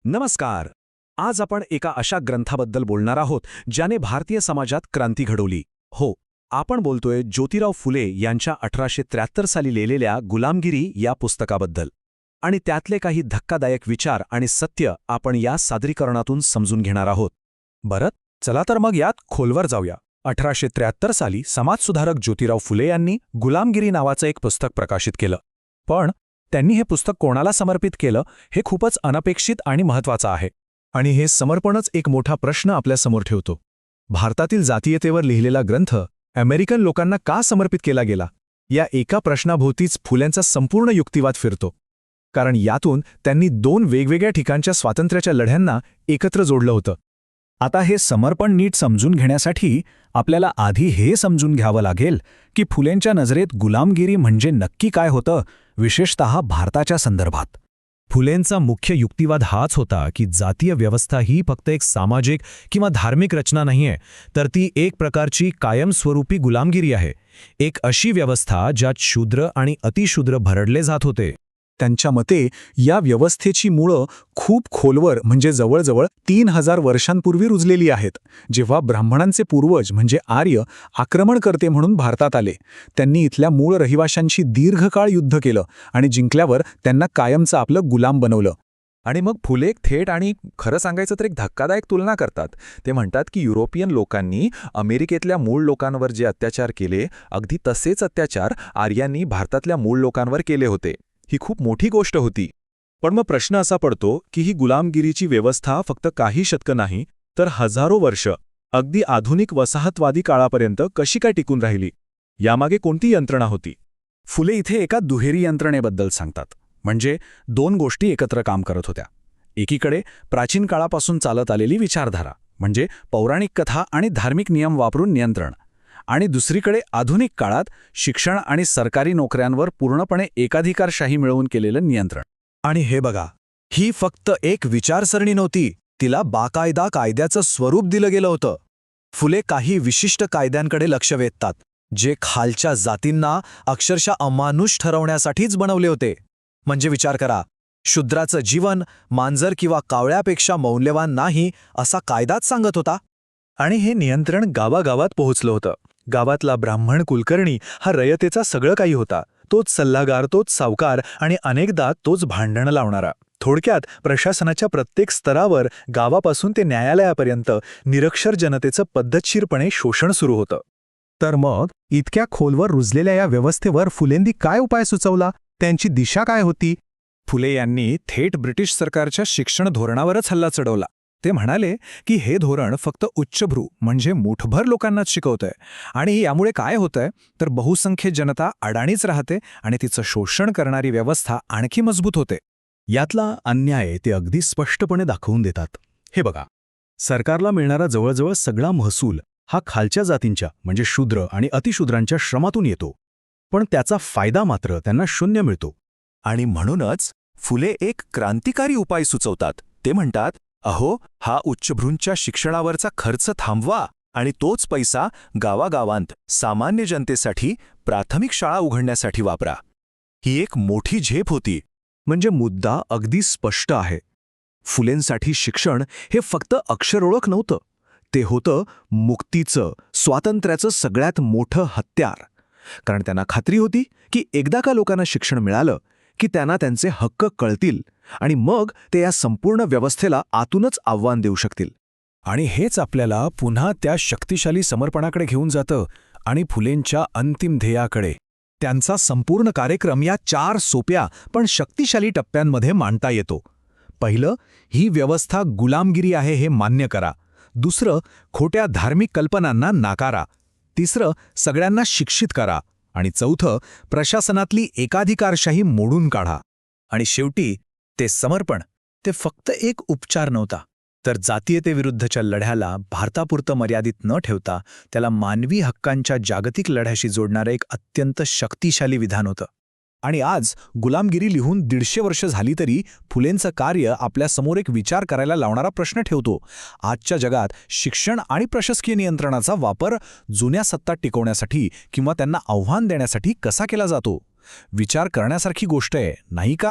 नमस्कार. आज आपण एका अशा ग्रंथाबद्दल बोलणार आहोत ज्याने भारतीय समाजात क्रांती घडवली. हो, आपण बोलतोय ज्योतिराव फुले यांच्या 1873 साली लिहिलेल्या गुलामगिरी या पुस्तकाबद्दल. आणि त्यातले काही धक्कादायक विचार आणि सत्य आपण या सादरीकरणातून समजून घेणार आहोत. बरं, चला तर मग यात खोलवर जाऊया. 1873 साली समाजसुधारक ज्योतिराव फुले यांनी गुलामगिरी नावाचं एक पुस्तक प्रकाशित केलं. पण त्यांनी हे पुस्तक कोणाला समर्पित केलं हे खूपच अनपेक्षित आणि महत्त्वाचं आहे. आणि हे समर्पणच एक मोठा प्रश्न आपल्यासमोर ठेवतो. भारतातील जातीयतेवर लिहिलेला ग्रंथ अमेरिकन लोकांना का समर्पित केला गेला, या एका प्रश्नाभोवतीच फुल्यांचा संपूर्ण युक्तिवाद फिरतो. कारण यातून त्यांनी दोन वेगवेगळ्या ठिकाणच्या स्वातंत्र्याच्या लढ्यांना एकत्र जोडलं होतं. आता हे समर्पण नीट समजून घेण्यासाठी आपल्याला आधी हे समजून घ्यावं लागेल की फुलेंच्या नजरेत गुलामगिरी म्हणजे नक्की काय होतं, विशेषतः भारताच्या संदर्भात. फुलेंचा मुख्य युक्तिवाद हाच होता की जातीय व्यवस्था ही फक्त एक सामाजिक किंवा धार्मिक रचना नाहीये, तर ती एक प्रकारची कायमस्वरूपी गुलामगिरी आहे. एक अशी व्यवस्था ज्यात शूद्र आणि अतिशूद्र भरडले जात होते. त्यांच्या मते या व्यवस्थेची मुळं खूप खोलवर म्हणजे जवळजवळ 3000 वर्षांपूर्वी रुजलेली आहेत. जेव्हा ब्राह्मणांचे पूर्वज म्हणजे आर्य आक्रमणकर्ते म्हणून भारतात आले, त्यांनी इथल्या मूळ रहिवाशांशी दीर्घकाळ युद्ध केलं आणि जिंकल्यावर त्यांना कायमचं आपलं गुलाम बनवलं. आणि मग फुले थेट आणि खरं सांगायचं तर एक धक्कादायक तुलना करतात. ते म्हणतात की युरोपियन लोकांनी अमेरिकेतल्या मूळ लोकांवर जे अत्याचार केले, अगदी तसेच अत्याचार आर्यांनी भारतातल्या मूळ लोकांवर केले होते. ही खूप मोठी गोष्ट होती. पण मग प्रश्न असा पडतो की ही गुलामगिरीची व्यवस्था फक्त काही शतकं नाही, तर हजारो वर्ष, अगदी आधुनिक वसाहतवादी काळापर्यंत कशी काय टिकून राहिली? यामागे कोणती यंत्रणा होती? फुले इथे एका दुहेरी यंत्रणेबद्दल सांगतात. म्हणजे दोन गोष्टी एकत्र काम करत होत्या. एकीकडे प्राचीन काळापासून चालत आलेली विचारधारा, म्हणजे पौराणिक कथा आणि धार्मिक नियम वापरून नियंत्रण, आणि दुसरीकडे आधुनिक काळात शिक्षण आणि सरकारी नोकऱ्यांवर पूर्णपणे एकाधिकारशाही मिळवून केलेलं नियंत्रण. आणि हे बघा, ही फक्त एक विचारसरणी नव्हती, तिला बाकायदा कायद्याचं स्वरूप दिलं गेलं होतं. फुले काही विशिष्ट कायद्यांकडे लक्ष वेधतात, जे खालच्या जातींना अक्षरशः अमानुष ठरवण्यासाठीच बनवले होते. म्हणजे विचार करा, शूद्राचं जीवन मांजर किंवा कावळ्यापेक्षा मौल्यवान नाही असा कायदाच सांगत होता. आणि हे नियंत्रण गावागावात पोहोचलं होतं. गावातला ब्राह्मण कुलकर्णी हा रयतेचा सगळं काही होता. तोच सल्लागार, तोच सावकार आणि अनेकदा तोच भांडणं लावणारा. थोडक्यात प्रशासनाच्या प्रत्येक स्तरावर, गावापासून ते न्यायालयापर्यंत, निरक्षर जनतेचं पद्धतशीरपणे शोषण सुरू होतं. तर मग इतक्या खोलवर रुजलेल्या या व्यवस्थेवर फुलेंनी काय उपाय सुचवला? त्यांची दिशा काय होती? फुले यांनी थेट ब्रिटिश सरकारच्या शिक्षण धोरणावरच हल्ला चढवला. ते म्हणाले की हे धोरण फक्त उच्चभ्रू म्हणजे मुठभर लोकांनाच शिकवतंय, आणि यामुळे काय होतंय तर बहुसंख्य जनता अडाणीच राहते आणि तिचं शोषण करणारी व्यवस्था आणखी मजबूत होते. यातला अन्याय ते अगदी स्पष्टपणे दाखवून देतात. हे बघा, सरकारला मिळणारा जवळजवळ सगळा महसूल हा खालच्या जातींच्या म्हणजे शूद्र आणि अतिशूद्रांच्या श्रमातून येतो, पण त्याचा फायदा मात्र त्यांना शून्य मिळतो. आणि म्हणूनच फुले एक क्रांतिकारी उपाय सुचवतात. ते म्हणतात, अहो, हा उच्चभ्रूंच्या शिक्षणावरचा खर्च थांबवा आणि तोच पैसा गावागावांत सामान्य जनतेसाठी प्राथमिक शाळा उघडण्यासाठी वापरा. ही एक मोठी झेप होती. म्हणजे मुद्दा अगदी स्पष्ट आहे. फुलेंसाठी शिक्षण हे फक्त अक्षरओळख नव्हतं, ते होतं मुक्तीचं, स्वातंत्र्याचं सगळ्यात मोठं हत्यार. कारण त्यांना खात्री होती की एकदा का लोकांना शिक्षण मिळालं की त्यांना त्यांचे हक्क कळतील आणि मग ते या संपूर्ण व्यवस्थेला आतूनच आव्हान देऊ शकतील. आणि हेच आपल्याला पुन्हा त्या शक्तिशाली समर्पणाकडे घेऊन जातं आणि फुलेंच्या अंतिम ध्येयाकडे. त्यांचा संपूर्ण कार्यक्रम या 4 सोप्या पण शक्तिशाली टप्प्यांमध्ये मांडता येतो. पहिलं, ही व्यवस्था गुलामगिरी आहे हे मान्य करा. दुसरं, खोट्या धार्मिक कल्पनांना नाकारा. तिसरं, सगळ्यांना शिक्षित करा. आणि चौथं, प्रशासनातली एकाधिकारशाही मोडून काढा. आणि शेवटी ते समर्पण, ते फक्त एक उपचार नव्हता, तर जातीयतेविरुद्धच्या लढ्याला भारतापुरतं मर्यादित न ठेवता त्याला मानवी हक्कांच्या जागतिक लढ्याशी जोडणारं एक अत्यंत शक्तिशाली विधान होतं. आणि आज गुलामगिरी लिहून 150 वर्ष झाली तरी फुलेंचं कार्य आपल्यासमोर एक विचार करायला लावणारा प्रश्न ठेवतो. आजच्या जगात शिक्षण आणि प्रशासकीय नियंत्रणाचा वापर जुन्या सत्ता टिकवण्यासाठी किंवा त्यांना आव्हान देण्यासाठी कसा केला जातो? विचार करण्यासारखी गोष्ट आहे, नाही का?